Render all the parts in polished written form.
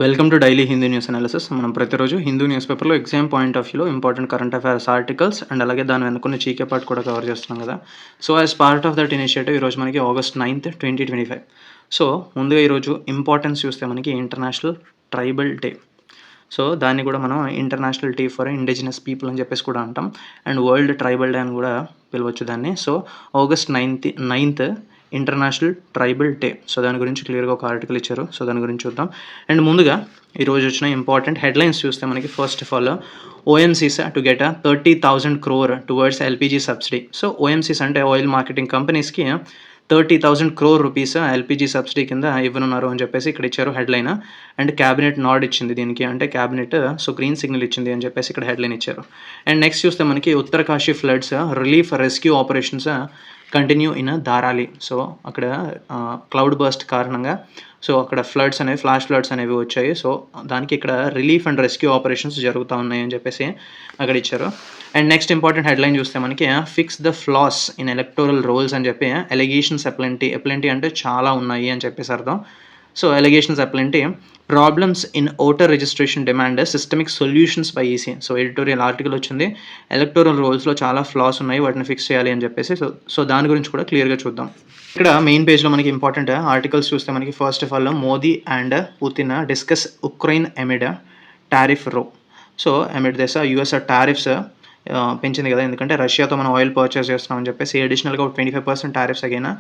Welcome to daily Hindu news analysis. మనం ప్రతిరోజు Hindu news పేపర్లో ఎగ్జామ్ పాయింట్ ఆఫ్ వ్యూలో important current affairs articles and అలాగే దాని వెనుకున్న జీకే పార్ట్ కూడా కవర్ చేస్తున్నాం కదా. So as part of that initiative ఈరోజు మనకి August 9th 2025. సో ముందుగా ఈరోజు ఇంపార్టెన్స్ చూస్తే మనకి ఇంటర్నేషనల్ ట్రైబల్ డే. సో దాన్ని కూడా మనం international day for indigenous people అని చెప్పేసి కూడా అంటాం, అండ్ వరల్డ్ ట్రైబల్ డే అని కూడా పిలవచ్చు దాన్ని. So August 9th international tribal day. So దాని గురించి క్లియర్గా ఒక ఆర్టికల్ ఇచ్చారు. సో దాని గురించి చూద్దాం. అండ్ ముందుగా ఈరోజు వచ్చిన ఇంపార్టెంట్ హెడ్లైన్స్ చూస్తే మనకి first of all OMCs to get 30,000 crore towards LPG subsidy. So OMCs అంటే ఆయిల్ మార్కెటింగ్ కంపెనీస్కి 30,000 crore రూపీస్ LPG సబ్సిడీ కింద ఇవ్వనున్నారు అని చెప్పేసి ఇక్కడ ఇచ్చారు హెడ్లైన్. అండ్ క్యాబినెట్ నాడ్ ఇచ్చింది దీనికి, అంటే క్యాబినెట్ సో గ్రీన్ సిగ్నల్ ఇచ్చింది అని చెప్పేసి ఇక్కడ హెడ్లైన్ ఇచ్చారు. అండ్ నెక్స్ట్ చూస్తే మనకి Uttarkashi floods relief rescue operations continue in Dharali. So అక్కడ క్లౌడ్ బర్స్ట్ కారణంగా సో అక్కడ ఫ్లడ్స్ అనేవి ఫ్లాష్ ఫ్లడ్స్ అనేవి వచ్చాయి. సో దానికి ఇక్కడ రిలీఫ్ అండ్ రెస్క్యూ ఆపరేషన్స్ జరుగుతూ ఉన్నాయి అని చెప్పేసి అక్కడ ఇచ్చారు. అండ్ నెక్స్ట్ ఇంపార్టెంట్ హెడ్లైన్ చూస్తే మనకి fix the flaws in electoral rolls అని చెప్పి ఎలిగేషన్స్ ఎప్లెంటీ అంటే చాలా ఉన్నాయి అని చెప్పేసి అర్థం. So allegations aplenty problems in voter registration demand systemic solutions by EC. So editorial article వచ్చింది, ఎలక్టోరల్ రోల్స్లో చాలా ఫ్లాస్ ఉన్నాయి, వాటిని ఫిక్స్ చేయాలి అని చెప్పేసి. సో దాని గురించి కూడా క్లియర్గా చూద్దాం. ఇక్కడ మెయిన్ పేజ్లో మనకి ఇంపార్టెంట్ ఆర్టికల్స్ చూస్తే మనకి first of all Modi and Putin discuss Ukraine amid tariff row. So amid this US tariffs పెంచింది కదా, ఎందుకంటే రష్యాతో మనం ఆయిల్ పర్చేస్ చేస్తున్నామని చెప్పేసి అడిషనల్గా 25% టారిఫ్స్ అగైనా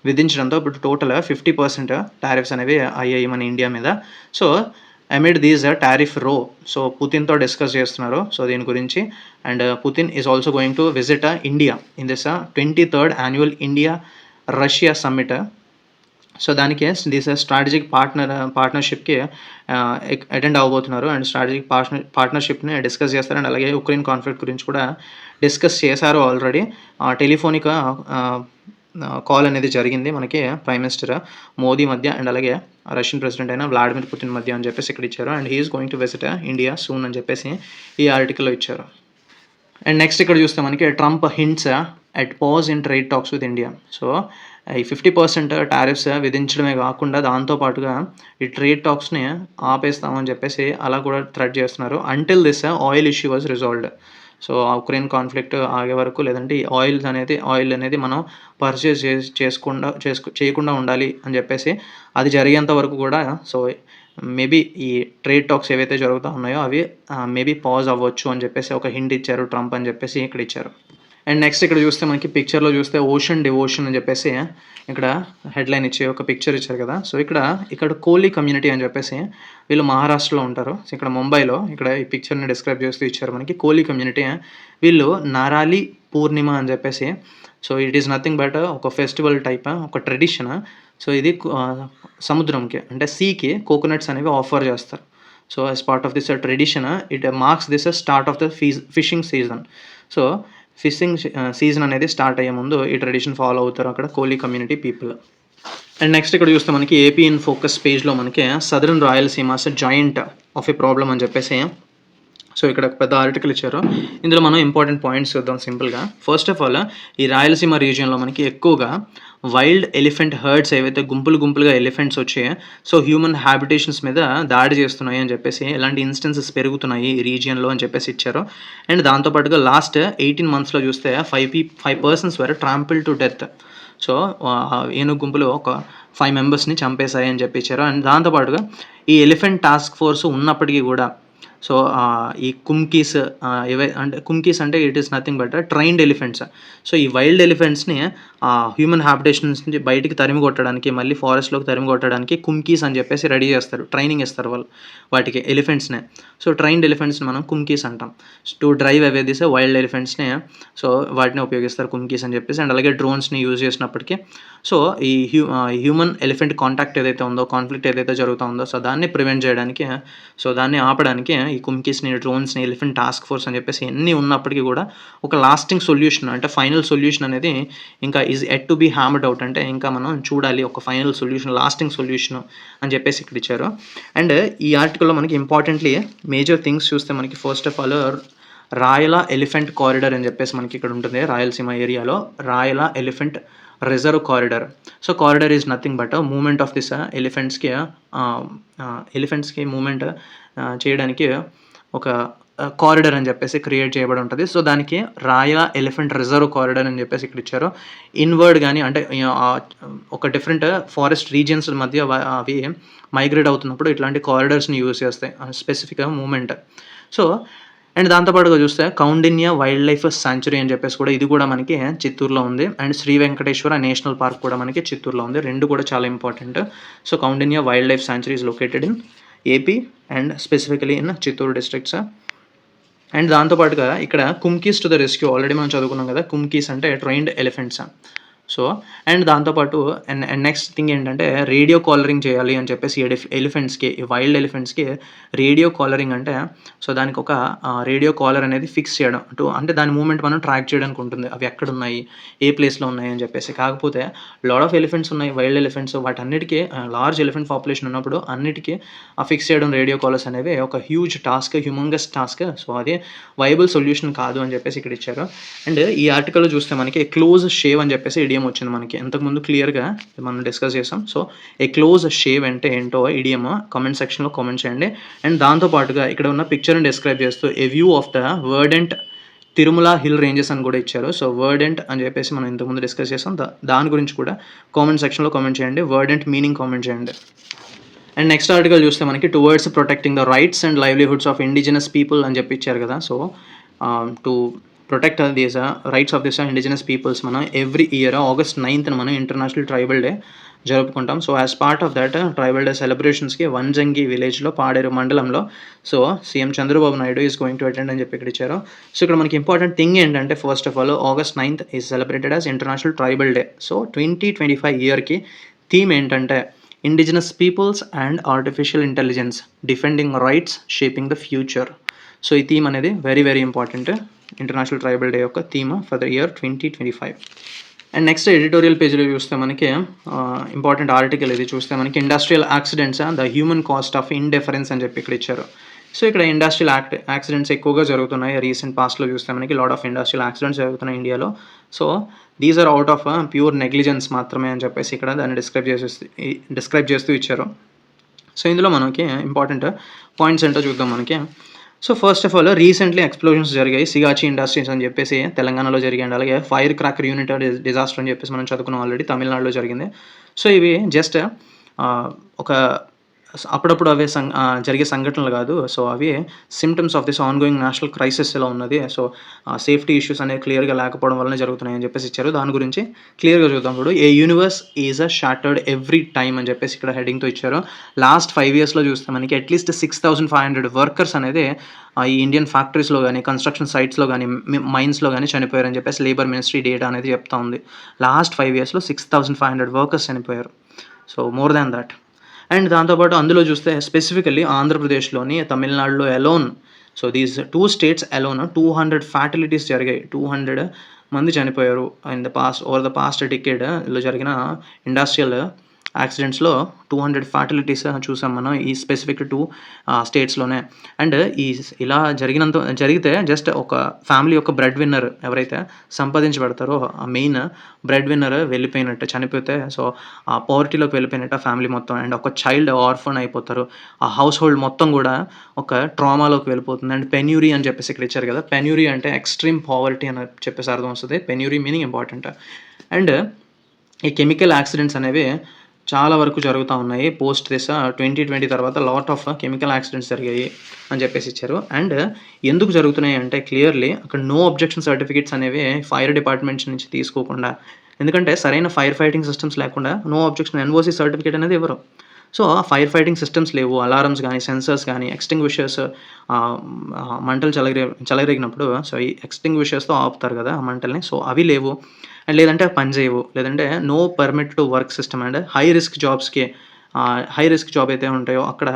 విధించడంతో ఇప్పుడు టోటల్ 50% టారిఫ్స్ అనేవి అయ్యాయి మన ఇండియా మీద. So amid these tariff row, so పుతిన్తో డిస్కస్ చేస్తున్నారు సో దీని గురించి. And Putin is also going to visit India in this 23rd annual India Russia summit. So దానికి దిస్ స్ట్రాటజిక్ పార్ట్నర్షిప్కి అటెండ్ అవ్వబోతున్నారు అండ్ స్ట్రాటజిక్ పార్ట్నర్షిప్ని డిస్కస్ చేస్తారు. అండ్ అలాగే ఉక్రెయిన్ కాన్ఫ్లిక్ట్ గురించి కూడా డిస్కస్ చేశారు ఆల్రెడీ. టెలిఫోనిక్ కాల్ అనేది జరిగింది మనకి ప్రైమ్ మినిస్టర్ మోదీ మధ్య అండ్ అలాగే రష్యన్ ప్రెసిడెంట్ అయిన వ్లాడిమిర్ పుతిన్ మధ్య అని చెప్పేసి ఇక్కడ ఇచ్చారు. And he is going to visit India soon అని చెప్పేసి ఈ ఆర్టికల్లో ఇచ్చారు. అండ్ నెక్స్ట్ ఇక్కడ చూస్తే మనకి Trump hints at pause in trade talks with India. So ఈ 50% టారిఫ్స్ విధించడమే కాకుండా దాంతోపాటుగా ఈ ట్రేడ్ టాక్స్ని ఆపేస్తామని చెప్పేసి అలా కూడా థ్రెట్ చేస్తున్నారు until this oil issue was resolved. So Ukraine conflict ఆగే వరకు, లేదంటే ఈ ఆయిల్ అనేది మనం పర్చేస్ చేయకుండా ఉండాలి అని చెప్పేసి అది జరిగేంత వరకు కూడా సో మేబీ ఈ ట్రేడ్ టాక్స్ ఏవైతే జరుగుతూ ఉన్నాయో అవి మేబీ పాజ్ అవ్వచ్చు అని చెప్పేసి ఒక హింట్ ఇచ్చారు ట్రంప్ అని చెప్పేసి ఇక్కడ ఇచ్చారు. అండ్ నెక్స్ట్ ఇక్కడ చూస్తే మనకి పిక్చర్లో చూస్తే ఓషన్ డివోషన్ అని చెప్పేసి ఇక్కడ హెడ్లైన్ ఇచ్చి ఒక పిక్చర్ ఇచ్చారు కదా. సో ఇక్కడ కోలీ కమ్యూనిటీ అని చెప్పేసి వీళ్ళు మహారాష్ట్రలో ఉంటారు. సో ఇక్కడ ముంబైలో ఇక్కడ ఈ పిక్చర్ని డిస్క్రైబ్ చేస్తూ ఇచ్చారు మనకి కోలీ కమ్యూనిటీ. వీళ్ళు నారాలి పూర్ణిమ అని చెప్పేసి, so it is nothing but ఒక ఫెస్టివల్ టైప్, ఒక ట్రెడిషన్. సో ఇది సముద్రంకి అంటే సీకి కోకోనట్స్ అనేవి ఆఫర్ చేస్తారు. So as part of this tradition it marks this start of the fishing season. So fishing season అనేది స్టార్ట్ అయ్యే ముందు ఈ ట్రెడిషన్ ఫాలో అవుతారు అక్కడ Koli community people. And next ఇక్కడ చూస్తే మనకి ఏపీ ఇన్ ఫోకస్ పేజ్లో మనకి southern Rayalaseema's giant of a problem అని చెప్పేసి సో ఇక్కడ పెద్ద ఆర్టికల్ ఇచ్చారు. ఇందులో మనం ఇంపార్టెంట్ పాయింట్స్ చూద్దాం సింపుల్గా. ఫస్ట్ ఆఫ్ ఆల్ ఈ రాయలసీమ రీజియన్లో మనకి ఎక్కువగా వైల్డ్ ఎలిఫెంట్ హర్డ్స్ ఏవైతే గుంపులుగా ఎలిఫెంట్స్ వచ్చాయో సో హ్యూమన్ హ్యాబిటేషన్స్ మీద దాడి చేస్తున్నాయి అని చెప్పేసి ఇలాంటి ఇన్స్టెన్సెస్ పెరుగుతున్నాయి ఈ రీజియన్లో అని చెప్పేసి ఇచ్చారు. అండ్ దాంతోపాటుగా లాస్ట్ 18 monthsలో చూస్తే 5 persons were trample to death. So ఏనుగు గుంపులు ఒక 5 members చంపేశాయి అని చెప్పి ఇచ్చారు. అండ్ దాంతోపాటుగా ఈ ఎలిఫెంట్ టాస్క్ ఫోర్స్ ఉన్నప్పటికీ కూడా సో ఈ కుంకీస్ కుంకీస్ అంటే it is nothing but trained elephants. So ఈ వైల్డ్ ఎలిఫెంట్స్ని హ్యూమన్ హ్యాబిటేషన్స్ నుంచి బయటికి తరిమి కొట్టడానికి, మళ్ళీ ఫారెస్ట్లోకి తరిమి కొట్టడానికి కుంకీస్ అని చెప్పేసి రెడీ చేస్తారు, ట్రైనింగ్ ఇస్తారు వాళ్ళు వాటికి ఎలిఫెంట్స్ని. సో ట్రైన్డ్ ఎలిఫెంట్స్ని మనం కుంకీస్ అంటాం. To drive away this wild ఎలిఫెంట్స్ని సో వాటిని ఉపయోగిస్తారు కుంకీస్ అని చెప్పేసి. అండ్ అలాగే డ్రోన్స్ని యూజ్ చేసినప్పటికీ సో ఈ హ్యూమన్ ఎలిఫెంట్ కాంటాక్ట్ ఏదైతే ఉందో, కాన్ఫ్లిక్ట్ ఏదైతే జరుగుతూ ఉందో సో దాన్ని ప్రివెంట్ చేయడానికి, సో దాన్ని ఆపడానికి ఈ కుంకీస్ని, డ్రోన్స్ని, ఎలిఫెంట్ టాస్క్ ఫోర్స్ అని చెప్పేసి ఎన్ని ఉన్నప్పటికీ కూడా ఒక లాస్టింగ్ సొల్యూషన్ అంటే ఫైనల్ సొల్యూషన్ అనేది ఇంకా is yet to be hammered out. అంటే ఇంకా మనం చూడాలి ఒక ఫైనల్ సొల్యూషన్, లాస్టింగ్ సొల్యూషన్ అని చెప్పేసి ఇక్కడ ఇచ్చారు. అండ్ ఈ ఆర్టికల్లో మనకి ఇంపార్టెంట్లీ మేజర్ థింగ్స్ చూస్తే మనకి first of all Rayala elephant corridor అని చెప్పేసి మనకి ఇక్కడ ఉంటుంది రాయలసీమ ఏరియాలో. Rayala elephant reserve corridor. So corridor is nothing but movement of this ఎలిఫెంట్స్‌కి మూవ్‌మెంట్ చేయడానికి ఒక కారిడార్ అని చెప్పేసి క్రియేట్ చేయబడి ఉంటది. సో దానికి రాయా ఎలిఫెంట్ రిజర్వ్ కారిడార్ అని చెప్పేసి ఇక్కడ ఇచ్చారు. ఇన్‌వర్డ్ గాని అంటే ఒక డిఫరెంట్ ఫారెస్ట్ రీజియన్స్ మధ్య అవి మైగ్రేట్ అవుతున్నప్పుడు ఇట్లాంటి కారిడార్స్‌ని యూజ్ చేస్తాయి. స్పెసిఫిక్‌గా మూవ్‌మెంట్. సో అండ్ దాంతో పాటుగా చూస్తే కౌండిన్య వైల్డ్ లైఫ్ సాంక్చురీ అని చెప్పేసి కూడా ఇది కూడా మనకి చిత్తూరులో ఉంది. And Shri Venkateswara national park కూడా మనకి చిత్తూరులో ఉంది. 2 కూడా చాలా important. So Koundinya wildlife sanctuary is located in AP and specifically in Chittoor districts. And దాంతో పాటుగా ఇక్కడ kumkis to the rescue already మనం చదువుకున్నాం కదా. కుంకీస్ అంటే ట్రైన్డ్ ఎలిఫెంట్స్. సో అండ్ దాంతోపాటు అండ్ నెక్స్ట్ థింగ్ ఏంటంటే రేడియో కాలరింగ్ చేయాలి అని చెప్పేసి ఎలిఫెంట్స్కి, వైల్డ్ ఎలిఫెంట్స్కి రేడియో కాలరింగ్ అంటే సో దానికి ఒక రేడియో కాలర్ అనేది ఫిక్స్ చేయడం అంటే దాని మూవ్‌మెంట్ మనం ట్రాక్ చేయడానికి ఉంటుంది. అవి ఎక్కడున్నాయి, ఏ ప్లేస్‌లో ఉన్నాయి అని చెప్పేసి. కాకపోతే లాట్ ఆఫ్ ఎలిఫెంట్స్ ఉన్నాయి, వైల్డ్ ఎలిఫెంట్స్. వాటన్నిటికీ లార్జ్ ఎలిఫెంట్ పాపులేషన్ ఉన్నప్పుడు అన్నిటికీ ఫిక్స్ చేయడం రేడియో కాలర్స్ అనేవి ఒక huge task, humongous task. So అది వైబుల్ సొల్యూషన్ కాదు అని చెప్పేసి ఇక్కడ ఇచ్చారు. అండ్ ఈ ఆర్టికల్లో చూస్తే మనకి క్లోజ్ షేవ్ అని చెప్పేసి ఇడియం వచ్చింది మనకి. ఇంతకుముందు క్లియర్‌గా మనం డిస్కస్ చేసాం. సో ఏ క్లోజ్ షేవ్ అంటే ఏంటో ఇడియం కామెంట్ సెక్షన్‌లో కామెంట్ చేయండి. అండ్ దాంతో పాటుగా ఇక్కడ ఉన్న పిక్చర్‌ని డిస్క్రైబ్ చేస్తూ a view of the verdant Tirumala hill ranges అని కూడా ఇచ్చారు. సో వర్డెంట్ అని చెప్పేసి మనం ఇంతకుముందు డిస్కస్ చేసాం. దాని గురించి కూడా కామెంట్ సెక్షన్‌లో కామెంట్ చేయండి. వర్డెంట్ మీనింగ్ కామెంట్ చేయండి. అండ్ నెక్స్ట్ ఆర్టికల్ చూస్తే మనకి towards protecting the rights and livelihoods of indigenous people అని చెప్పి ఇచ్చారు కదా. So to protect these rights of this indigenous peoples మనం ఎవ్రీ ఇయర్ August 9th మనం ఇంటర్నేషనల్ ట్రైబల్ డే జరుపుకుంటాం. So as part of that tribal day సెలబ్రేషన్స్కి వంజంగి విలేజ్లో పాడేరు మండలంలో so CM Chandrababu Naidu is going to attend అని చెప్పి ఇక్కడ ఇచ్చారు. సో ఇక్కడ మనకి ఇంపార్టెంట్ థింగ్ ఏంటంటే first of all August 9th is celebrated as international tribal day. So 2025 ఇయర్కి థీమ్ ఏంటంటే indigenous peoples and artificial intelligence defending rights shaping the future. So ఈ థీమ్ అనేది very very important. International tribal day యొక్క theme for the year 2025. And next editorial పేజ్లో చూస్తే మనకి important article ఇది చూస్తే మనకి industrial accidents the human cost of indifference అని చెప్పి ఇక్కడ ఇచ్చారు. సో ఇక్కడ ఇండస్ట్రియల్ యాక్సిడెంట్స్ ఎక్కువగా జరుగుతున్నాయి. రీసెంట్ పాస్ట్లో చూస్తే మనకి లాట్ ఆఫ్ ఇండస్ట్రియల్ యాక్సిడెంట్స్ జరుగుతున్నాయి ఇండియాలో. So these are out of pure negligence మాత్రమే అని చెప్పేసి ఇక్కడ దాన్ని డిస్క్రైబ్ చేస్తూ ఇచ్చారు. సో ఇందులో మనకి ఇంపార్టెంట్ పాయింట్స్ ఏంటో చూద్దాం మనకి. So first of all recently explosions జరిగాయి సిగాచి ఇండస్ట్రీస్ అని చెప్పేసి తెలంగాణలో జరిగాయి. అలాగే ఫైర్ క్రాకర్ యూనిట్ డిజాస్టర్ అని చెప్పేసి మనం చదువుకున్నాం ఆల్రెడీ, తమిళనాడులో జరిగింది. సో ఇవి జస్ట్ ఒక అప్పుడప్పుడు అవే జరిగే సంఘటనలు కాదు. సో అవి symptoms of this ongoing national crisis ఎలా ఉన్నది. సో సేఫ్టీ ఇష్యూస్ అనేవి క్లియర్గా లేకపోవడం వల్లనే జరుగుతున్నాయి అని చెప్పేసి ఇచ్చారు. దాని గురించి క్లియర్గా చూద్దాం. ఇప్పుడు a universe is a shattered every time అని చెప్పేసి ఇక్కడ హెడింగ్తో ఇచ్చారు. లాస్ట్ 5 yearsలో చూస్తే మనకి అట్లీస్ట్ 6,500 వర్కర్స్ అనేది ఈ ఇండియన్ ఫ్యాక్టరీస్లో కానీ, కన్స్ట్రక్షన్ సైట్స్లో కానీ, మైన్స్లో కానీ చనిపోయారని చెప్పేసి లేబర్ మినిస్ట్రీ డేటా అనేది చెప్తా ఉంది. లాస్ట్ 5 yearsలో 6,500 వర్కర్స్ చనిపోయారు. So more than that. And దాంతోపాటు అందులో చూస్తే స్పెసిఫికల్లీ ఆంధ్రప్రదేశ్లోని, తమిళనాడులో alone, so these 2 states alone 200 ఫ్యాటలిటీస్ జరిగాయి. 200 మంది చనిపోయారు ఇన్ ద పాస్ట్ డికేడ్లో జరిగిన ఇండస్ట్రియల్ యాక్సిడెంట్స్లో 200 ఫ్యాటలిటీస్ చూసాం మనం ఈ స్పెసిఫిక్ 2 స్టేట్స్లోనే. అండ్ ఇలా జరిగితే జస్ట్ ఒక ఫ్యామిలీ యొక్క బ్రెడ్ విన్నర్ ఎవరైతే సంపాదించి పెడతారో ఆ మెయిన్ బ్రెడ్ విన్నర్ వెళ్ళిపోయినట్టు, చనిపోతే సో ఆ పవర్టీలోకి వెళ్ళిపోయినట్టు ఆ ఫ్యామిలీ మొత్తం. అండ్ ఒక చైల్డ్ ఆర్ఫన్ అయిపోతారు. ఆ హౌస్ హోల్డ్ మొత్తం కూడా ఒక ట్రామాలోకి వెళ్ళిపోతుంది. అండ్ పెన్యూరీ అని చెప్పేసి ఇక్కడ ఇచ్చారు కదా. పెన్యూరీ అంటే ఎక్స్ట్రీమ్ పావర్టీ అని చెప్పేసి అర్థం వస్తుంది. పెన్యూరీ మీనింగ్ ఇంపార్టెంట్. అండ్ ఈ కెమికల్ యాక్సిడెంట్స్ అనేవి చాలా వరకు జరుగుతూ ఉన్నాయి. పోస్ట్ దిస్ 2020 తర్వాత లాట్ ఆఫ్ కెమికల్ యాక్సిడెంట్స్ జరిగాయి అని చెప్పేసి ఇచ్చారు. అండ్ ఎందుకు జరుగుతున్నాయి అంటే క్లియర్లీ అక్కడ నో అబ్జెక్షన్ సర్టిఫికేట్స్ అనేవి ఫైర్ డిపార్ట్మెంట్స్ నుంచి తీసుకోకుండా, ఎందుకంటే సరైన ఫైర్ ఫైటింగ్ సిస్టమ్స్ లేకుండా నో అబ్జెక్షన్ NOC సర్టిఫికేట్ అనేది ఇవ్వరు. సో ఆ ఫైర్ ఫైటింగ్ సిస్టమ్స్ లేవు. అలారమ్స్ కానీ, సెన్సర్స్ కానీ, ఎక్స్టింగ్విషర్స్ మంటలు చెలరేగినప్పుడు సో ఈ ఎక్స్టింగ్విషర్స్తో ఆపుతారు కదా ఆ మంటల్ని. సో అవి లేవు. అండ్ లేదంటే అవి పనిచేయవు. లేదంటే no permit to work system. And high risk job అయితే ఉంటాయో అక్కడ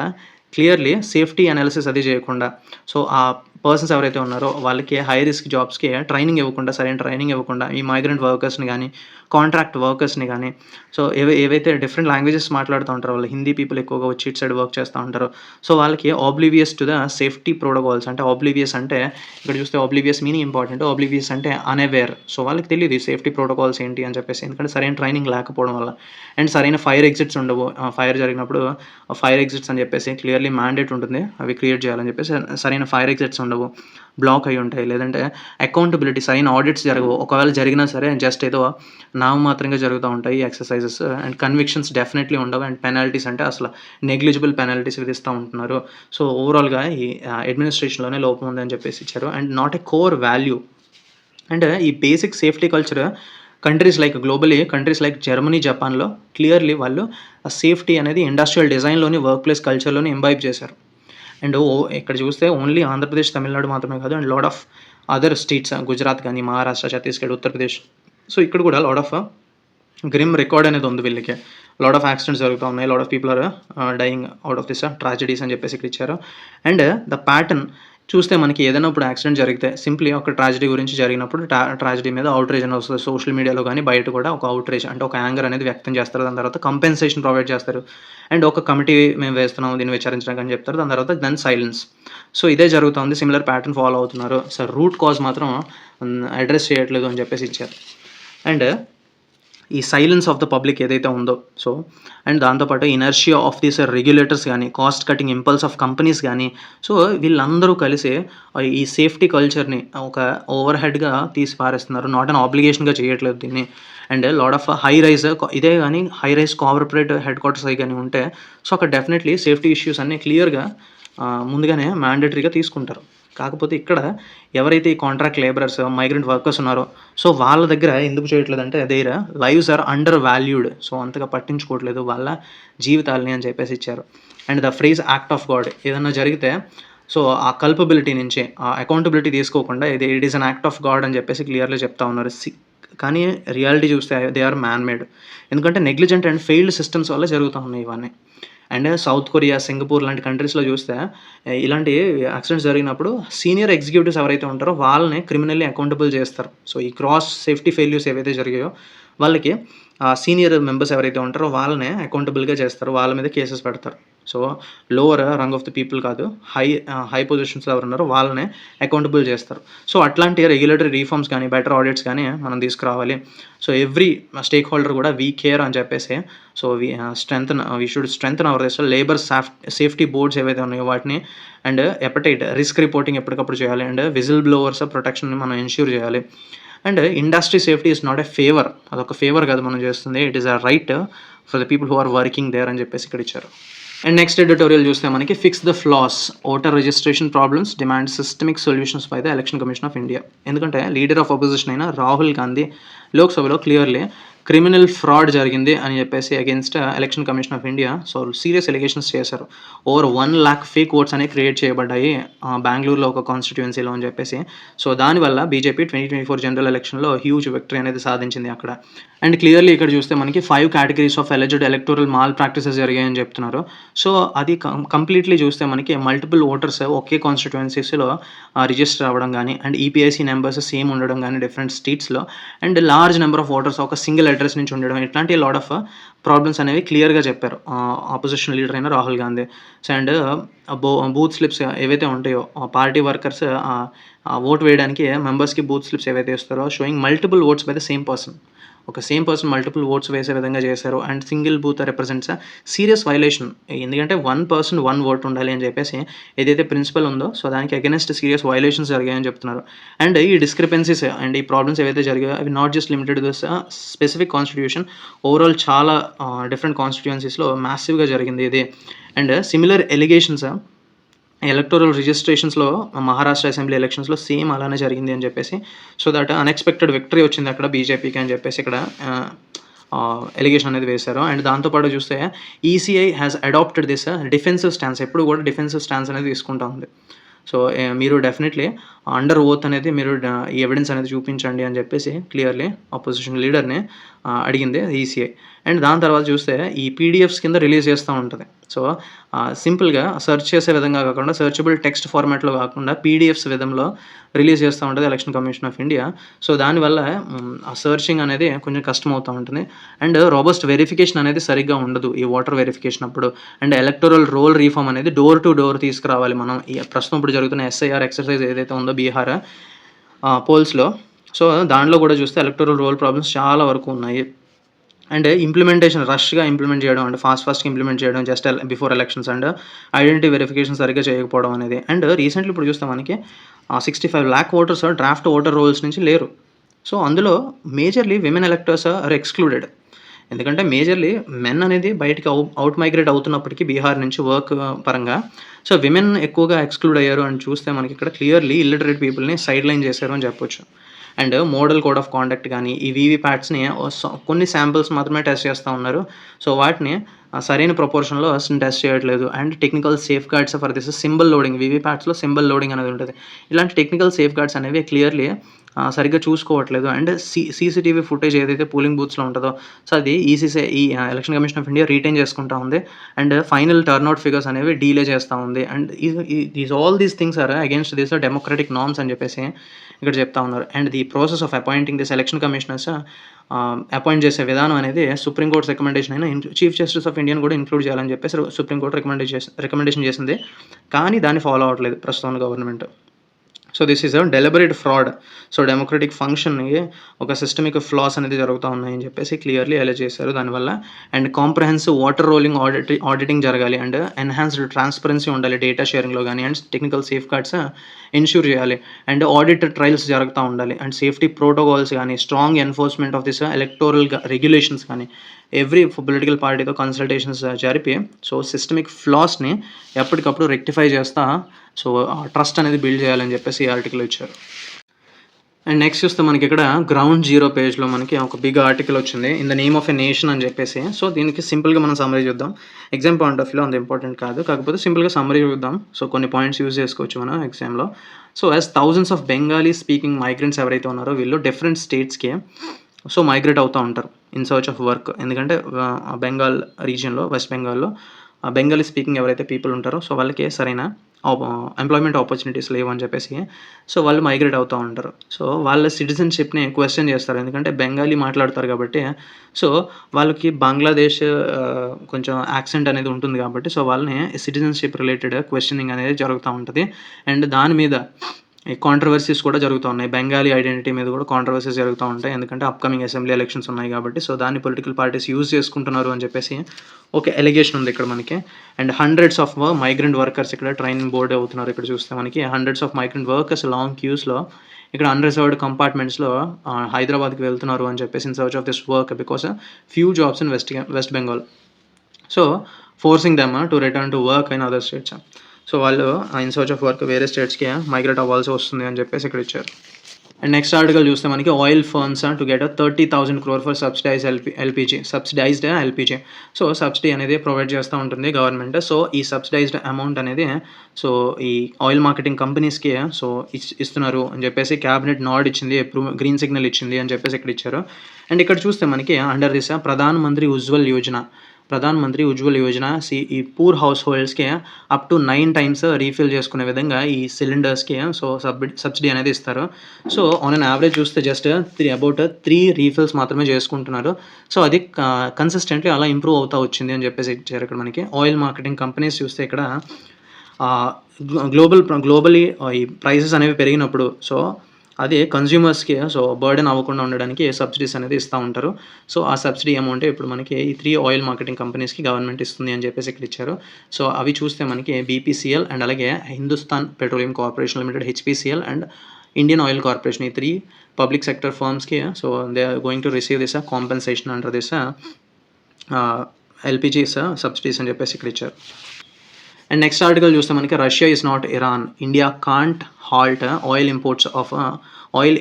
క్లియర్లీ సేఫ్టీ అనాలిసిస్ అది చేయకుండా సో ఆ పర్సన్స్ ఎవరైతే ఉన్నారో వాళ్ళకి హై రిస్క్ జాబ్స్‌కి ట్రైనింగ్ ఇవ్వకుండా, సరైన ట్రైనింగ్ ఇవ్వకుండా ఈ మైగ్రెంట్ వర్కర్స్‌ని గానీ, కాంట్రాక్ట్ వర్కర్స్‌ని గానీ, సో ఏవైతే డిఫరెంట్ లాంగ్వేజెస్ మాట్లాడుతూ ఉంటారో వాళ్ళు హిందీ పీపుల్ ఎక్కువగా వచ్చి ఇటు సైడ్ వర్క్ చేస్తా ఉంటారు. సో వాళ్ళకి ఆబ్లివియస్ టు ద సేఫ్టీ ప్రోటోకాల్స్ అంటే ఆబ్లివియస్ అంటే ఇక్కడ చూస్తే ఆబ్లివియస్ మీనింగ్ ఇంపార్టెంట్. ఆబ్లివియస్ అంటే అన్‌అవేర్. సో వాళ్ళకి తెలీదు ఈ సేఫ్టీ ప్రోటోకాల్స్ ఏంటి అని చెప్పేసి. ఎందుకంటే సరైన ట్రైనింగ్ లేకపోవడం వల్ల. అండ్ సరైన ఫైర్ ఎగ్జిట్స్ ఉండవు. ఫైర్ జరిగినప్పుడు ఫైర్ ఎగ్జిట్స్ అని చెప్పేసి క్లియర్‌లీ మ్యాండేట్ ఉంటుంది. అవి క్రియేట్ చేయాలని చెప్పేసి సరైన ఫైర్ ఎగ్జిట్స్ ఉండవు. బ్లాక్ అయ్యి ఉంటాయి. లేదంటే అకౌంటబిలిటీ సరైన ఆడిట్స్ జరగవు. ఒకవేళ జరిగినా సరే జస్ట్ ఏదో నామమాత్రంగా జరుగుతూ ఉంటాయి ఈ ఎక్సర్‌సైజెస్. అండ్ కన్విక్షన్స్ డెఫినెట్లీ ఉండవు. అండ్ పెనాల్టీస్ అంటే అసలు నెగ్లిజిబుల్ పెనాల్టీస్ విధిస్తా ఉంటున్నారు. సో ఓవరాల్‌గా ఈ అడ్మినిస్ట్రేషన్‌లోనే లోపం ఉందని చెప్పేసి ఇచ్చారు. And not a core value. And ఈ basic safety culture countries like Germany, జపాన్‌లో క్లియర్‌లీ వాళ్ళు సేఫ్టీ అనేది ఇండస్ట్రియల్ డిజైన్‌లోని, వర్క్ ప్లేస్ కల్చర్‌లోని ఇంబైబ్ చేశారు. అండ్ ఇక్కడ చూస్తే ఓన్లీ ఆంధ్రప్రదేశ్, తమిళనాడు మాత్రమే కాదు and lot of other states Gujarat కానీ, మహారాష్ట్ర, ఛత్తీస్‌గఢ్, ఉత్తరప్రదేశ్. సో ఇక్కడ కూడా లాట్ ఆఫ్ గ్రిమ్ రికార్డ్ అనేది ఉంది వీళ్ళకి. లాట్ ఆఫ్ యాక్సిడెంట్స్ జరుగుతూ ఉన్నాయి. Lot of people are dying out of this tragedies అని చెప్పేసి ఇక్కడ ఇచ్చారు. అండ్ ద ప్యాటర్న్ చూస్తే మనకి ఏదైనా ఇప్పుడు యాక్సిడెంట్ జరిగితే సింప్లీ ఒక ట్రాజడీ గురించి జరిగినప్పుడు ట్రాజడీ మీద అవుట్రేజ్ అని వస్తుంది. సోషల్ మీడియాలో కానీ బయట కూడా ఒక అవుట్రేజ్ అంటే ఒక యాంగర్ అనేది వ్యక్తం చేస్తారు. దాని తర్వాత కంపెన్సేషన్ ప్రొవైడ్ చేస్తారు. అండ్ ఒక కమిటీ మేము వేస్తున్నాము దీన్ని విచారించడానికి అని చెప్తారు. దాని తర్వాత సైలెన్స్. సో ఇదే జరుగుతుంది. సిమిలర్ ప్యాటర్న్ ఫాలో అవుతున్నారు. సో రూట్ కాజ్ మాత్రం అడ్రస్ చేయట్లేదు అని చెప్పేసి ఇచ్చారు. అండ్ ఈ సైలెన్స్ ఆఫ్ ద పబ్లిక్ ఏదైతే ఉందో సో అండ్ దాంతోపాటు ఇనర్షియా ఆఫ్ దీస్ రెగ్యులేటర్స్ కానీ, cost cutting impulse of companies కానీ, సో వీళ్ళందరూ కలిసి ఈ సేఫ్టీ కల్చర్ని ఒక ఓవర్ హెడ్గా తీసి పారేస్తున్నారు. నాట్ అన్ ఆబ్లిగేషన్గా చేయట్లేదు దీన్ని. And lot of high rise ఇదే కానీ high rise corporate headquarters అవి కానీ ఉంటే సో అక్కడ డెఫినెట్లీ సేఫ్టీ ఇష్యూస్ అన్నీ క్లియర్గా ముందుగానే మ్యాండేటరీగా తీసుకుంటారు. కాకపోతే ఇక్కడ ఎవరైతే ఈ కాంట్రాక్ట్ లేబరర్స్, మైగ్రెంట్ వర్కర్స్ ఉన్నారో సో వాళ్ళ దగ్గర ఎందుకు చేయట్లేదంటే their lives are undervalued. So అంతగా పట్టించుకోవట్లేదు వాళ్ళ జీవితాలని అని చెప్పేసి ఇచ్చారు. And the phrase act of God ఏదన్నా జరిగితే సో ఆ కల్పబిలిటీ నుంచి ఆ అకౌంటబిలిటీ తీసుకోకుండా it is an act of God అని చెప్పేసి క్లియర్లీ చెప్తా ఉన్నారు. కానీ రియాలిటీ చూస్తే దే ఆర్ మ్యాన్ మేడ్. ఎందుకంటే నెగ్లిజెంట్ అండ్ ఫెయిల్డ్ సిస్టమ్స్ వల్ల జరుగుతూ ఉన్నాయి ఇవన్నీ. అండ్ సౌత్ కొరియా, సింగపూర్ లాంటి కంట్రీస్లో చూస్తే ఇలాంటి యాక్సిడెంట్స్ జరిగినప్పుడు సీనియర్ ఎగ్జిక్యూటివ్స్ ఎవరైతే ఉంటారో వాళ్ళని క్రిమినల్లీ అకౌంటబుల్ చేస్తారు. సో ఈ క్రాస్ సేఫ్టీ ఫెయిల్యూర్స్ ఏవైతే జరిగాయో వాళ్ళకి సీనియర్ మెంబర్స్ ఎవరైతే ఉంటారో వాళ్ళనే అకౌంటబుల్గా చేస్తారు. వాళ్ళ మీద కేసెస్ పెడతారు. So lower Rang of the people కాదు, హై పొజిషన్స్లో ఎవరు ఉన్నారో వాళ్ళనే అకౌంటబుల్ చేస్తారు. సో అట్లాంటి రెగ్యులేటరీ రీఫార్మ్స్ కానీ, బెటర్ ఆడిట్స్ కానీ మనం తీసుకురావాలి. సో ఎవ్రీ స్టేక్ హోల్డర్ కూడా వీ కేర్ అని చెప్పేసి so we should strengthen hour labour safety boards ఏవైతే ఉన్నాయో వాటిని అండ్ రిస్క్ రిపోర్టింగ్ ఎప్పటికప్పుడు చేయాలి. అండ్ విజిల్ బ్లోవర్స్ ప్రొటెక్షన్ని మనం ఎన్ష్యూర్ చేయాలి. And industry safety is not a favour. అదొక ఫేవర్ కాదు మనం చేస్తుంది. It is a right for the people who are working there అని చెప్పేసి ఇక్కడ ఇచ్చారు. అండ్ నెక్స్ట్ ఎడిటోరియల్ చూస్తే మనకి fix the flaws voter registration problems demand systemic solutions by the election commission of India. ఎందుకంటే లీడర్ ఆఫ్ అపోజిషన్ అయిన రాహుల్ గాంధీ లోక్సభలో clearly criminal fraud జరిగింది అని చెప్పేసి against election commission of India so serious allegations చేశారు. Over 1 lakh fake votes అనేవి create చేయబడ్డాయి బెంగళూరులో ఒక కాన్స్టిట్యుయెన్సీలో అని చెప్పేసి. సో దానివల్ల బీజేపీ 2024 జనరల్ ఎలక్షన్లో హ్యూజ్ విక్టరీ అనేది సాధించింది అక్కడ. అండ్ క్లియర్లీ ఇక్కడ చూస్తే మనకి 5 categories of alleged electoral malpractices జరిగాయని చెప్తున్నారు. సో అది కంప్లీట్లీ చూస్తే మనకి మల్టిపుల్ ఓటర్స్ ఒకే కాన్స్టిట్యుయెన్సీస్లో రిజిస్టర్ అవ్వడం కానీ అండ్ ఈపీఐసీ నెంబర్స్ సేమ్ ఉండడం కానీ డిఫరెంట్ స్టేట్స్లో and large number of voters ఒక సింగిల్ అడ్రస్ నుంచి ఉండడం ఇట్లాంటి లాట్ ఆఫ్ ప్రాబ్లమ్స్ అనేవి క్లియర్గా చెప్పారు ఆపోజిషన్ లీడర్ అయిన Rahul Gandhi. And booth slips ఏవైతే ఉంటాయో పార్టీ వర్కర్స్ ఓట్ వేయడానికి మెంబర్స్కి బూత్ స్లిప్స్ ఏవైతే ఇస్తారో showing multiple votes by the same person. ఒక సేమ్ పర్సన్ మల్టిపుల్ ఓట్స్ వేసే విధంగా చేశారు. And single booth represents serious violation. ఎందుకంటే 1 person 1 vote ఉండాలి అని చెప్పేసి ఏదైతే ప్రిన్సిపల్ ఉందో సో దానికి అగెనెస్ట్ సీరియస్ వైలేషన్స్ జరిగాయని చెప్తున్నారు. అండ్ ఈ డిస్క్రిపెన్సీస్ అండ్ ఈ ప్రాబ్లమ్స్ ఏవైతే జరిగాయో అవి not just limited this specific constitution overall చాలా డిఫరెంట్ కాన్స్టిట్యుయెన్సీస్లో మ్యాసివ్గా జరిగింది ఇది. అండ్ సిమిలర్ ఎలిగేషన్స్ ఎలక్టోరల్ రిజిస్ట్రేషన్స్లో మహారాష్ట్ర అసెంబ్లీ ఎలక్షన్స్లో సేమ్ అలానే జరిగింది అని చెప్పేసి సో దట్ అన్ఎక్స్పెక్టెడ్ విక్టరీ వచ్చింది అక్కడ బీజేపీకి అని చెప్పేసి ఇక్కడ ఎలిగేషన్ అనేది వేశారు. అండ్ దాంతోపాటు చూస్తే ECI has adopted this defensive stance. ఎప్పుడు కూడా డిఫెన్సివ్ స్టాన్స్ అనేది తీసుకుంటా ఉంది. సో మీరు డెఫినెట్లీ అండర్ ఓత్ అనేది మీరు ఈ ఎవిడెన్స్ అనేది చూపించండి అని చెప్పేసి క్లియర్లీ అపోజిషన్ లీడర్ని అడిగింది ఈసీఐ. అండ్ దాని తర్వాత చూస్తే ఈ పీడిఎఫ్స్ కింద రిలీజ్ చేస్తూ ఉంటుంది. సో సింపుల్గా సెర్చ్ చేసే విధంగా కాకుండా సెర్చబుల్ టెక్స్ట్ ఫార్మాట్లో కాకుండా పీడిఎఫ్స్ విధంలో రిలీజ్ చేస్తూ ఉంటుంది election commission of India. So దానివల్ల ఆ సెర్చింగ్ అనేది కొంచెం కష్టం అవుతూ ఉంటుంది. అండ్ రోబస్ట్ వెరిఫికేషన్ అనేది సరిగ్గా ఉండదు ఈ ఓటర్ వెరిఫికేషన్ అప్పుడు. అండ్ ఎలక్టోరల్ రోల్ రీఫార్మ్ అనేది డోర్ టు డోర్ తీసుకురావాలి మనం. ఈ ప్రస్తుతం ఇప్పుడు జరుగుతున్న ఎస్ఐఆర్ ఎక్సర్సైజ్ ఏదైతే ఉందో బీహార్ పోల్స్లో, సో దాంట్లో కూడా చూస్తే ఎలక్టోరల్ రోల్ ప్రాబ్లమ్స్ చాలా వరకు ఉన్నాయి. అండ్ ఇంప్లిమెంటేషన్ రష్గా ఇంప్లిమెంట్ చేయడం, అంటే ఫాస్ట్గా ఇంప్లిమెంట్ చేయడం just before elections, and identity verification సరిగ్గా చేయకపోవడం అనేది. అండ్ రీసెంట్లీ ఇప్పుడు చూస్తే మనకి 65 lakh voters draft voter rolls నుంచి లేరు. సో అందులో majorly women electors are excluded. ఎందుకంటే మేజర్లీ మెన్ అనేది బయటికి అవుట్ మైగ్రేట్ అవుతున్నప్పటికీ బీహార్ నుంచి వర్క్ పరంగా, సో విమెన్ ఎక్కువగా ఎక్స్క్లూడ్ అయ్యారు అని చూస్తే మనకి ఇక్కడ క్లియర్లీ ఇల్లిటరేట్ పీపుల్ని సైడ్ లైన్ చేశారు అని చెప్పొచ్చు. And model code of conduct కానీ ఈ వీవీప్యాట్స్ని కొన్ని శాంపిల్స్ మాత్రమే టెస్ట్ చేస్తూ ఉన్నారు. సో వాటిని సరైన ప్రపోర్షన్లో టెస్ట్ చేయట్లేదు. And technical safeguards for this symbol loading, వీవీప్యాట్స్లో సింబల్ లోడింగ్ అనేది ఉంటుంది. ఇలాంటి టెక్నికల్ సేఫ్ గార్డ్స్ అనేవి క్లియర్లీ సరిగ్గా చూసుకోవట్లేదు. అండ్ సీసీటీవీ ఫుటేజ్ ఏదైతే పోలింగ్ బూత్స్లో ఉంటుందో, సో అది ఈ election commission of India retain చేసుకుంటూ ఉంది. అండ్ ఫైనల్ టర్న్అవుట్ ఫిగర్స్ అనేవి డీలే చేస్తూ ఉంది. And all these things are against this democratic norms అని చెప్పేసి ఇక్కడ చెప్తా ఉన్నారు. And the process of appointing this election commissioners appoint చేసే విధానం అనేది సుప్రీంకోర్టు రికమెండేషన్ అయినా చీఫ్ జస్టిస్ ఆఫ్ ఇండియాని కూడా ఇంక్లూడ్ చేయాలని చెప్పేసి సుప్రీంకోర్టు రికమెండేషన్ చేసింది. కానీ దాన్ని ఫాలో అవ్వట్లేదు ప్రస్తుతం government. So this is a deliberate fraud. So democratic ఫంక్షన్ని ఒక సిస్టమిక్ ఫ్లాస్ అనేది జరుగుతూ ఉన్నాయని చెప్పేసి క్లియర్లీ అలా చేశారు దానివల్ల. And comprehensive water rolling auditing జరగాలి. అండ్ ఎన్హాన్స్డ్ ట్రాన్స్పరెన్సీ ఉండాలి డేటా షేరింగ్లో కానీ. And technical safe guards ensure చేయాలి. అండ్ ఆడిట్ ట్రయల్స్ జరుగుతూ ఉండాలి. అండ్ సేఫ్టీ ప్రోటోకాల్స్ కానీ, strong enforcement of this electoral regulations కానీ, ఎవ్రీ పొలిటికల్ పార్టీతో కన్సల్టేషన్స్ జరిపి సో సిస్టమిక్ ఫ్లాస్ని ఎప్పటికప్పుడు రెక్టిఫై చేస్తా సో ట్రస్ట్ అనేది బిల్డ్ చేయాలని చెప్పేసి ఈ ఆర్టికల్ ఇచ్చారు. అండ్ నెక్స్ట్ చూస్తే మనకి ఇక్కడ గ్రౌండ్ జీరో పేజ్లో మనకి ఒక బిగ్ ఆర్టికల్ వచ్చింది in the name of a nation అని చెప్పేసి. సో దీనికి సింపుల్గా మనం సమ్మరీ చూద్దాం. ఎగ్జామ్ పాయింట్ ఆఫ్ వ్యూలో అంత ఇంపార్టెంట్ కాదు, కాకపోతే సింపుల్గా సమ్మరీ చూద్దాం. సో కొన్ని పాయింట్స్ యూజ్ చేసుకోవచ్చు మనం ఎగ్జామ్లో. So as thousands of Bengali speaking migrants ఎవరైతే ఉన్నారో వీళ్ళు డిఫరెంట్ స్టేట్స్కి సో మైగ్రేట్ అవుతూ ఉంటారు ఇన్ సర్చ్ ఆఫ్ వర్క్. ఎందుకంటే బెంగాల్ రీజియన్లో, వెస్ట్ బెంగాల్లో బెంగాలీ స్పీకింగ్ ఎవరైతే పీపుల్ ఉంటారో సో వాళ్ళకి సరైన ఎంప్లాయ్మెంట్ ఆపర్చునిటీస్ లేవు అని చెప్పేసి సో వాళ్ళు మైగ్రేట్ అవుతూ ఉంటారు. సో వాళ్ళ సిటిజన్షిప్ని క్వశ్చన్ చేస్తారు, ఎందుకంటే బెంగాలీ మాట్లాడతారు కాబట్టి. సో వాళ్ళకి బంగ్లాదేశ్ కొంచెం యాక్సెంట్ అనేది ఉంటుంది కాబట్టి సో వాళ్ళని సిటిజన్షిప్ రిలేటెడ్ క్వశ్చనింగ్ అనేది జరుగుతూ ఉంటుంది. అండ్ దాని మీద కాంట్రవర్సీస్ కూడా జరుగుతూ ఉన్నాయి. బెంగాలీ ఐడెంటిటీ మీద కూడా కాంట్రవర్సీస్ జరుగుతూ ఉంటాయి, ఎందుకంటే అప్కమింగ్ అసెంబ్లీ ఎలక్షన్స్ ఉన్నాయి కాబట్టి. సో దాన్ని పొలిటికల్ పార్టీస్ యూజ్ చేసుకుంటున్నారు అని చెప్పేసి ఒక ఎలిగేషన్ ఉంది ఇక్కడ మనకి. And hundreds of migrant workers ఇక్కడ ట్రైనింగ్ బోర్డ్ అవుతున్నారు. ఇక్కడ చూస్తే మనకి hundreds of migrant workers long క్యూస్లో ఇక్కడ అన్రిజర్వ్డ్ కంపార్ట్మెంట్స్లో హైదరాబాద్కి వెళ్తున్నారు అని చెప్పేసి in search of this work because few jobs in West Bengal. So forcing them to return to work in other states. So వాళ్ళు ఇన్ సర్చ్ ఆఫ్ వర్క్ వేరే స్టేట్స్కి మైగ్రేట్ అవ్వాల్సి వస్తుంది అని చెప్పేసి ఇక్కడ ఇచ్చారు. అండ్ నెక్స్ట్ ఆర్టికల్ చూస్తే మనకి oil firms to get 30,000 crore for subsidised LPG. So subsidy అనేది ప్రొవైడ్ చేస్తూ ఉంటుంది గవర్నమెంట్. సో ఈ సబ్సిడైజ్డ్ అమౌంట్ అనేది సో ఈ ఆయిల్ మార్కెటింగ్ కంపెనీస్కి సో ఇస్తున్నారు అని చెప్పేసి క్యాబినెట్ నాడ్ ఇచ్చింది, గ్రీన్ సిగ్నల్ ఇచ్చింది అని చెప్పేసి ఇక్కడ ఇచ్చారు. అండ్ ఇక్కడ చూస్తే మనకి అండర్ దిస్ ప్రధాన్ మంత్రి ఉజ్వల్ యోజన ఈ పూర్ హౌస్ హోల్డ్స్కి అప్ టు 9 times రీఫిల్ చేసుకునే విధంగా ఈ సిలిండర్స్కి సో సబ్సిడీ అనేది ఇస్తారు. సో ఆన్ అన్ యావరేజ్ చూస్తే జస్ట్ అబౌట్ 3 రీఫిల్స్ మాత్రమే చేసుకుంటున్నారు. సో అది కన్సిస్టెంట్లీ అలా ఇంప్రూవ్ అవుతూ వచ్చింది అని చెప్పేసి ఇచ్చారు ఇక్కడ మనకి. ఆయిల్ మార్కెటింగ్ కంపెనీస్ చూస్తే ఇక్కడ గ్లోబలీ ఈ ప్రైసెస్ అనేవి పెరిగినప్పుడు సో అది కన్జ్యూమర్స్కి సో బర్డెన్ అవ్వకుండా ఉండడానికి సబ్సిడీస్ అనేది ఇస్తూ ఉంటారు. సో ఆ సబ్సిడీ అమౌంట్ ఇప్పుడు మనకి ఈ 3 ఆయిల్ మార్కెటింగ్ కంపెనీస్కి గవర్నమెంట్ ఇస్తుంది అని చెప్పేసి ఇక్కడ ఇచ్చారు. సో అవి చూస్తే మనకి బీపీసీఎల్ అండ్ అలాగే Hindustan petroleum corporation limited HPCL and Indian oil corporation, ఈ 3 పబ్లిక్ సెక్టర్ ఫర్మ్స్కి so they are going to receive this compensation under this LPG subsidies అని చెప్పేసి ఇక్కడ ఇచ్చారు. అండ్ నెక్స్ట్ ఆర్టికల్ చూస్తే మనకి Russia is not Iran, India can't halt oil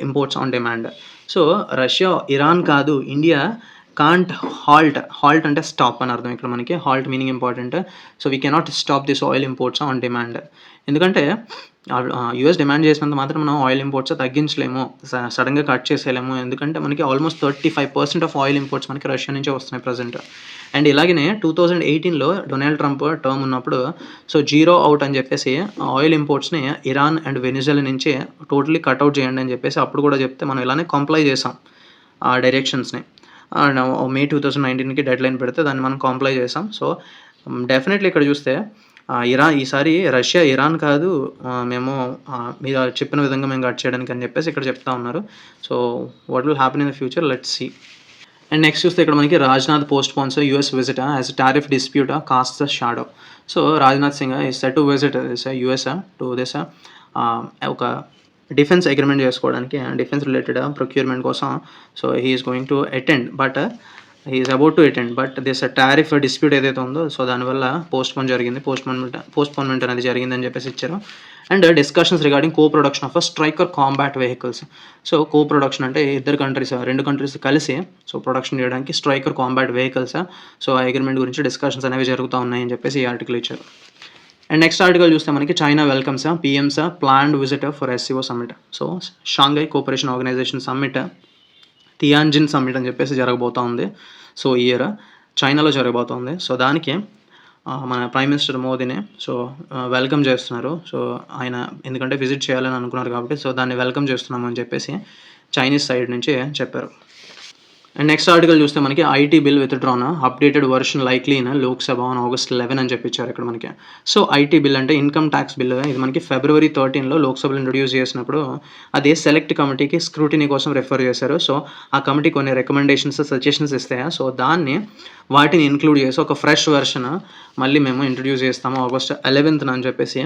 imports on demand. So Russia Iran కాదు, India can't halt అంటే stop అని అర్థం ఇక్కడ మనకి. Halt meaning important. So we cannot stop this oil imports on demand. ఎందుకంటే US demand చేసినంత మాత్రం మనం ఆయిల్ ఇంపోర్ట్స్ తగ్గించలేము, సడన్గా కట్ చేసేయలేము. ఎందుకంటే మనకి ఆల్మోస్ట్ 35% ఆఫ్ ఆయిల్ ఇంపోర్ట్స్ మనకి రష్యా నుంచే వస్తున్నాయి ప్రజెంట్. అండ్ ఇలాగనే 2018లో డొనాల్డ్ ట్రంప్ టర్మ్ ఉన్నప్పుడు సో జీరో అవుట్ అని చెప్పేసి ఆయిల్ ఇంపోర్ట్స్ని ఇరాన్ అండ్ వెనిజులా నుంచి టోటలీ కట్అవుట్ చేయండి అని చెప్పేసి అప్పుడు కూడా చెప్తే మనం ఇలానే కంప్లై చేసాం ఆ డైరెక్షన్స్ని. మే 2019కి డెడ్ లైన్ పెడితే దాన్ని మనం కంప్లై చేసాం. సో డెఫినెట్లీ ఇక్కడ చూస్తే ఈసారి రష్యా ఇరాన్ కాదు, మేము మీరు చెప్పిన విధంగా మేము కట్ చేయడానికి అని చెప్పేసి ఇక్కడ చెప్తా ఉన్నారు. So what will happen in the future, let's see. And next చూస్తే ఇక్కడ మనకి Rajnath postpones US visit as tariff dispute cast the shadow. So Rajnath Singh is set to visit US to this ఒక డిఫెన్స్ అగ్రిమెంట్ చేసుకోవడానికి, defence related procurement కోసం. So he is going to attend but is about to attend but this tariff dispute ఏదైతే ఉందో so దానివల్ల postponement అనేది జరిగిందని చెప్పేసి ఇచ్చారు. And discussions regarding co production of Stryker combat vehicles. So co production అంటే రెండు కంట్రీస్ కలిసి సో ప్రొడక్షన్ చేయడానికి స్ట్రైకర్ కాంబాట్ వెహికల్స్. సో ఆ అగ్రిమెంట్ గురించి డిస్కషన్స్ అనేవి జరుగుతూ ఉన్నాయని చెప్పేసి ఈ ఆర్టికల్ ఇచ్చారు. అండ్ నెక్స్ట్ ఆర్టికల్ చూస్తే మనకి China welcomes PM's planned visit for SCO summit. So Shanghai cooperation organisation summit, Tianjin summit అని చెప్పేసి జరగబోతూ ఉంది. సో ఈ ఇయర్ చైనాలో జరగబోతోంది. సో దానికి మన ప్రైమ్ మినిస్టర్ మోదీని సో వెల్కమ్ చేస్తున్నారు. సో ఆయన ఎందుకంటే విజిట్ చేయాలని అనుకున్నారు కాబట్టి సో దాన్ని వెల్కమ్ చేస్తున్నామని చెప్పేసి చైనీస్ సైడ్ నుంచి చెప్పారు. అండ్ నెక్స్ట్ ఆర్టికల్ చూస్తే మనకి IT bill withdrawn updated version likely in Lok Sabha on August 11 అని చెప్పించారు ఇక్కడ మనకి. సో ఐటీ బిల్ అంటే ఇన్కమ్ ట్యాక్స్ బిల్. ఇది మనకి February 13లో లోక్సభలో ఇంట్రొడ్యూస్ చేసినప్పుడు అది సెలెక్ట్ కమిటీకి స్క్రూటినీ కోసం రెఫర్ చేశారు. సో ఆ కమిటీ కొన్ని రికమెండేషన్స్ సజెషన్స్ ఇస్తాయి. సో వాటిని ఇంక్లూడ్ చేసి ఒక ఫ్రెష్ వెర్షన్ మళ్ళీ మేము ఇంట్రొడ్యూస్ చేస్తాము August 11న అని చెప్పేసి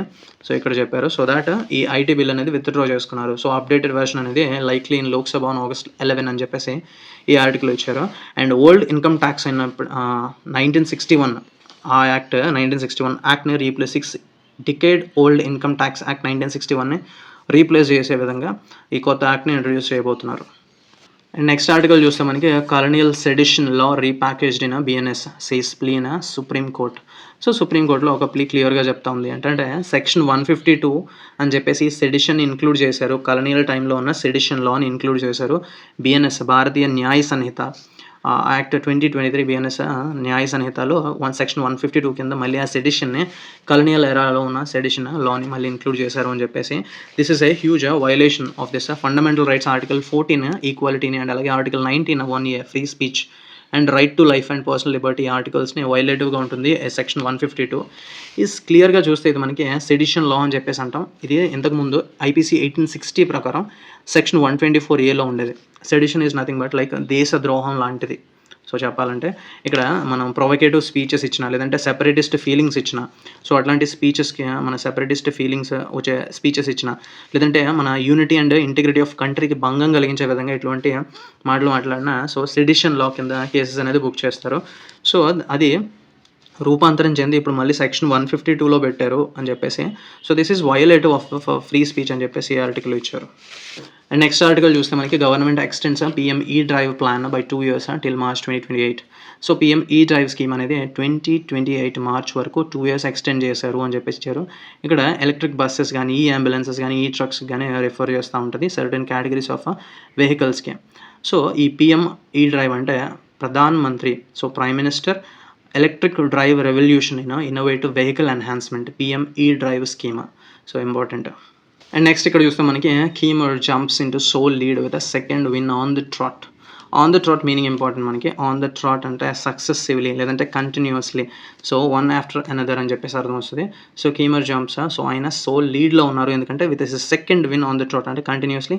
సో ఇక్కడ చెప్పారు. సో దాట్ ఈ ఐటీ బిల్ అనేది విత్డ్రా చేసుకున్నారు. సో అప్డేటెడ్ వెర్షన్ అనేది likely in Lok Sabha on August 11 అని చెప్పేసి ఈ ఆర్టికల్ ఇచ్చారు. అండ్ ఓల్డ్ ఇన్కమ్ ట్యాక్స్ అయినప్పుడు 1961 ఆ యాక్ట్ 1961 యాక్ట్ని replace 6 decade old income tax act 1961ని రీప్లేస్ చేసే విధంగా ఈ కొత్త యాక్ట్ని ఇంట్రొడ్యూస్ చేయబోతున్నారు. అండ్ నెక్స్ట్ ఆర్టికల్ చూస్తే మనకి colonial sedition law repackaged in BNS says plea in supreme court. So సుప్రీంకోర్టులో ఒక ప్లీ క్లియర్గా చెప్తా ఉంది ఏంటంటే సెక్షన్ 152 అని చెప్పేసి సెడిషన్ ఇంక్లూడ్ చేశారు. కలోనియల్ టైంలో ఉన్న సెడిషన్ లాని ఇంక్లూడ్ చేశారు. బిఎన్ఎస్ భారతీయ న్యాయ సంహిత యాక్ట్ 2023 బిఎన్ఎస్ న్యాయ సంహితలో సెక్షన్ 152 కింద మళ్ళీ ఆ సెడిషన్ని కలోనియల్ ఎరాలో ఉన్న సెడిషన్ లాని మళ్ళీ ఇంక్లూడ్ చేశారు అని చెప్పేసి this is a huge violation of this fundamental rights article 14 ఈక్వాలిటీని అండ్ అలాగే article 19 1A free speech and right to life and personal liberty ఆర్టికల్స్ని వైలేటివ్గా ఉంటుంది. సెక్షన్ 152 ఈజ్ క్లియర్గా చూస్తే ఇది మనకి సెడిషన్ లా అని చెప్పేసి అంటాం. ఇది ఇంతకుముందు ఐపీసీ 1860 ప్రకారం సెక్షన్ 124Aలో ఉండేది. Sedition is nothing but like దేశద్రోహం లాంటిది. సో చెప్పాలంటే ఇక్కడ మనం ప్రొవకేటివ్ స్పీచెస్ ఇచ్చిన లేదంటే సెపరేటిస్ట్ ఫీలింగ్స్ ఇచ్చిన సో అట్లాంటి స్పీచెస్కి మన సెపరేటిస్ట్ ఫీలింగ్స్ వచ్చే స్పీచెస్ ఇచ్చిన లేదంటే మన యూనిటీ అండ్ ఇంటిగ్రిటీ ఆఫ్ కంట్రీకి భంగం కలిగించే విధంగా ఇటువంటి మాటలు మాట్లాడినా సో సెడిషన్ లా కింద కేసెస్ అనేది బుక్ చేస్తారు. సో అది రూపాంతరం చెంది ఇప్పుడు మళ్ళీ సెక్షన్ 152లో పెట్టారు అని చెప్పేసి so this is violative of free speech అని చెప్పేసి ఆర్టికల్ ఇచ్చారు. అండ్ నెక్స్ట్ ఆర్టికల్ చూస్తే మనకి government extends PM E-Drive plan by 2 years till March 2028. So PM E-Drive scheme అనేది 2028 మార్చ్ వరకు 2 years ఎక్స్టెండ్ చేశారు అని చెప్పేసి ఇచ్చారు. ఇక్కడ ఎలక్ట్రిక్ బస్సెస్ కానీ అంబులెన్సెస్ కానీ ట్రక్స్ కానీ రెఫర్ చేస్తూ ఉంటుంది సర్టెన్ కేటగిరీస్ ఆఫ్ వెహికల్స్కి. సో ఈ PM E-Drive అంటే Pradhan Mantri so prime minister electric drive revolution innovative vehicle enhancement PM E-Drive scheme. So important. And next ఇక్కడ చూస్తే మనకి Keymer jumps into sole lead with second win on the trot. On the trot meaning important మనకి. On the trot అంటే successively లేదంటే continuously so one after another అని చెప్పేసి అర్థం వస్తుంది. సో కీమర్ జంప్స్ సో ఆయన సోల్ లీడ్లో ఉన్నారు ఎందుకంటే with second win on the trot అంటే కంటిన్యూస్లీ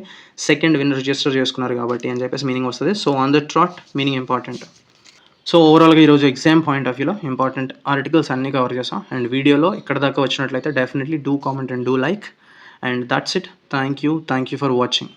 సెకండ్ విన్ రిజిస్టర్ చేసుకున్నారు కాబట్టి అని చెప్పేసి మీనింగ్ వస్తుంది. So on the trot meaning important. So ఓవరాల్గా ఈరోజు ఎగ్జామ్ పాయింట్ ఆఫ్ వ్యూలో ఇంపార్టెంట్ ఆర్టికల్స్ అన్నీ కవర్ చేసాం. అండ్ వీడియోలో ఇక్కడ దాకా వచ్చినట్లయితే definitely do comment and do like. And that's it. Thank you for watching.